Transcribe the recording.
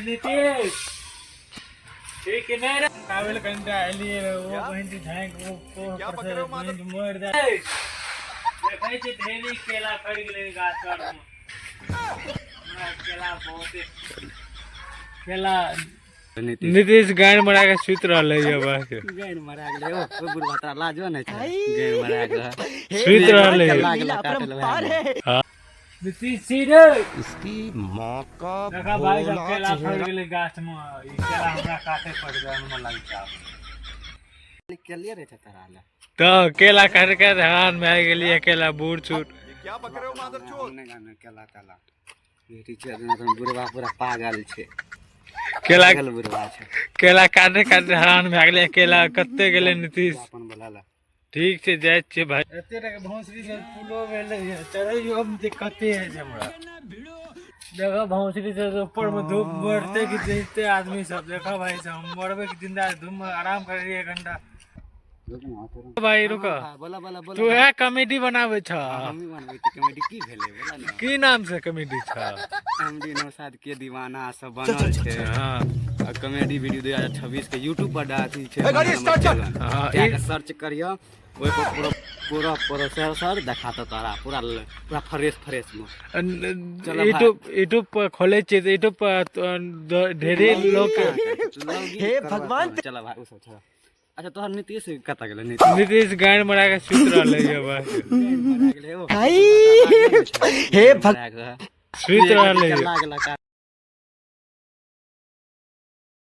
नीतीश ठीक है नहीं रे काबिल कंटा लिए वो बहन की झांक वो पर से बहन मोड़ दे देखै छी ढेरी केला फड़ गेलै गाछ पर में केला बहुत केला नीतीश गाय मरा के सुत रहले है बस गाय मरा गेलै ओ बुढ़वा तोरा लाजो नै छै गाय मरा गेलै सुत रहले हां नीतीश सीधे इसकी मां का देखा भाई सब केला फड़ गेलै गाछ में ई केला हमरा काटे पड़ गया मन लग जा केलिए रे तोरा ले तो केला काट के धान में आ गेली केला बूढ़ छूट क्या पक रहे हो मादर चोद नहीं गाना केला केला बेटी छै बुढ़वा पूरा पागल छै केला बुढ़वा छै केला काटे काटे धान में आ गेलै केला कत्ते गेलै नीतीश अपन बोला ला ठीक छै जाय छै भाई एते रे भौंसरी से पुलो भेलै चढ़ैयो में दिक्कते है हमरा देखा भौंसरी से ऊपर में धूप बढ़ते कि देखते आदमी सब देखा भाई सब हम मरबे कि जिंदा धूप में आराम कर 1 घंटा भाई रुक बोला बोला बोला तू है कॉमेडी बनावे छ हम बनबै छी कॉमेडी की भेलै बोला ना की नाम से कॉमेडी छ एमडी नौशाद के दीवाना सब बनल छै हां कॉमेडी वीडियो 2026 के YouTube पर डाली छै हां एक सर्च करियो ओइ पर पूरा प्रोसेसर दिखाता तारा पूरा फ्रेश में यूट्यूब पर खोले छै तो यूट्यूब पर ढेरे लोग हे भगवान चला भाई उस अच्छा तोहर नीतीश कता गेलै नीतीश गाय मरा के सुत रहले है बस हे भगवान सुत रहले